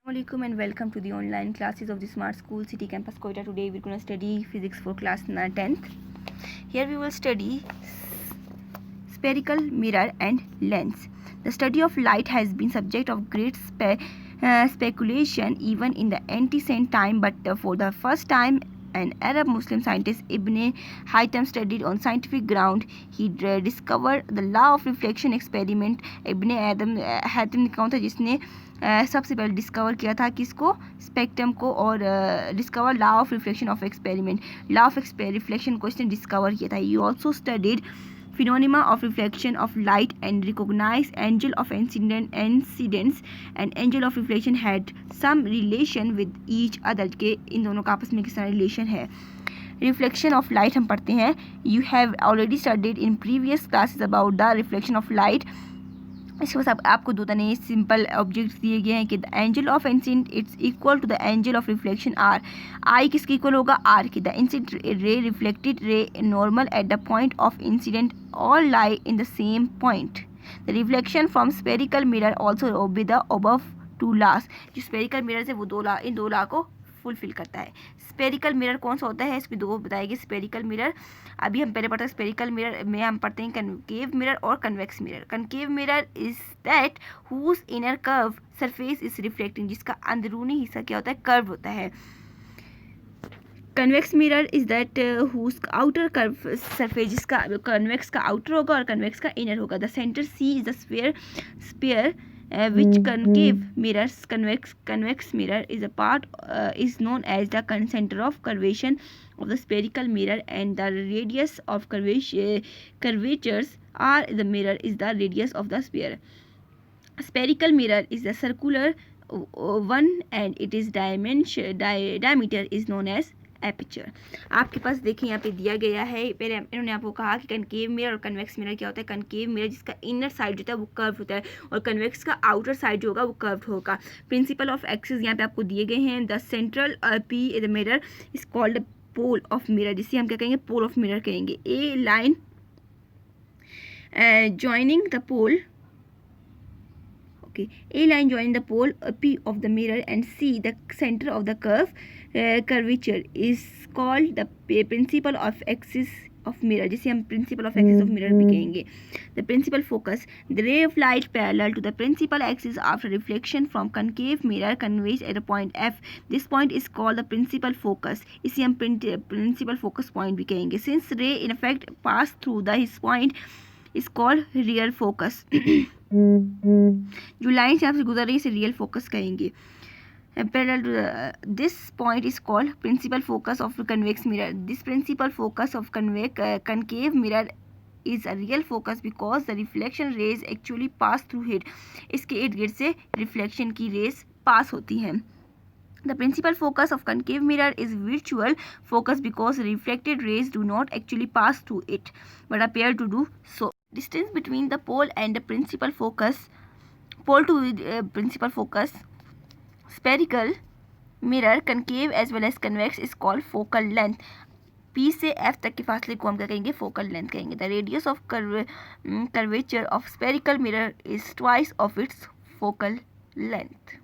Assalamualaikum and welcome to the online classes of the Smart School City Campus Quetta. Today we're going to study physics for class 10th. Here we will study spherical mirror and lens. The study of light has been subject of great speculation even in the ancient time, but for the first time an Arab Muslim scientist Ibn Haytham studied on scientific ground. He discovered the law of reflection experiment. Ibn Haytham ने कौन था जिसने सबसे पहले discover किया था किसको, spectrum को, और discover law of reflection of experiment, law of reflection को इसने डिस्कवर किया था. You also studied phenomena of reflection of light and recognized angel of incidence and angel of reflection had some relation with each other के इन दोनों का आपस में किस तरह रिलेशन है. रिफ्लेक्शन ऑफ लाइट हम पढ़ते हैं. You have already studied in previous classes about the reflection of light. इसके बाद आपको दो तरह सिंपल ऑब्जेक्ट्स दिए गए हैं कि the angle of incidence it's equal to the angle of reflection R. I किसके इक्वल होगा, आर की. The incident ray reflected ray normal at the point of incidence all lie in the same point. The reflection from spherical mirror also obey the above two laws. जो spherical mirror से वो इन दो law को fulfil करता है. Spherical mirror कौन सा होता है, इसकी दो बताएगी. स्पेरिकल मिरर अभी हम पहले पढ़ते हैं. स्पेरिकल मिरर में हम पढ़ते हैं कनकेव मिरर और convex mirror. Concave mirror is that whose inner curve surface is reflecting, जिसका अंदरूनी हिस्सा क्या होता है, कर्व होता है. Convex mirror is that whose outer curve surface, जिसका कन्वेक्स का आउटर होगा और कन्वेक्स का इनर होगा. The centre C is the sphere which concave mirrors convex mirror is a part is known as the center of curvature of the spherical mirror, and the radius of curvatures are the mirror is the radius of the sphere. Spherical mirror is the circular one and it is diameter is known as aperture. आपके पास देखिए यहाँ पे दिया गया है. पहले इन्होंने आपको कहा कि कनकेव मिरर और कन्वेक्स मिरर क्या होता है. कनकेव मिरर जिसका इनर साइड जो होता है वो कर्व होता है और कन्वेक्स का आउटर साइड जो होगा वो कर्व होगा. प्रिंसिपल ऑफ एक्सिस यहाँ पे आपको दिए गए हैं. The central P the mirror is called pole of mirror, जिसे हम क्या कहेंगे, पोल ऑफ मिरर कहेंगे. A line joining the pole, A line joining the pole P of the mirror and C the center of the curvature is called the principal of axis of mirror, जिसे हम principal of axis of mirror भी कहेंगे. The principal focus, the ray of light parallel to the principal axis after reflection from concave mirror conveys at a point F. This point is called the principal focus, इसे हम principal focus point भी कहेंगे. Since ray in effect pass through his point is called real focus. जो line से आपसे गुजर रही है इसे रियल फोकस कहेंगे. Parallel to this point is called principal focus of convex mirror. This principal focus of concave mirror is a real focus because the reflection rays actually pass through it. इसके इर्द गिर्द से reflection की race पास होती हैं. The principal focus of concave mirror is virtual focus because reflected rays do not actually pass through it but appear to do so. Distance between the pole and the principal focus, pole to principal focus, spherical mirror, concave as well as convex is called focal length. P से F तक के फासले को हम क्या कहेंगे, focal length कहेंगे. The radius of curvature of spherical mirror is twice of its focal length.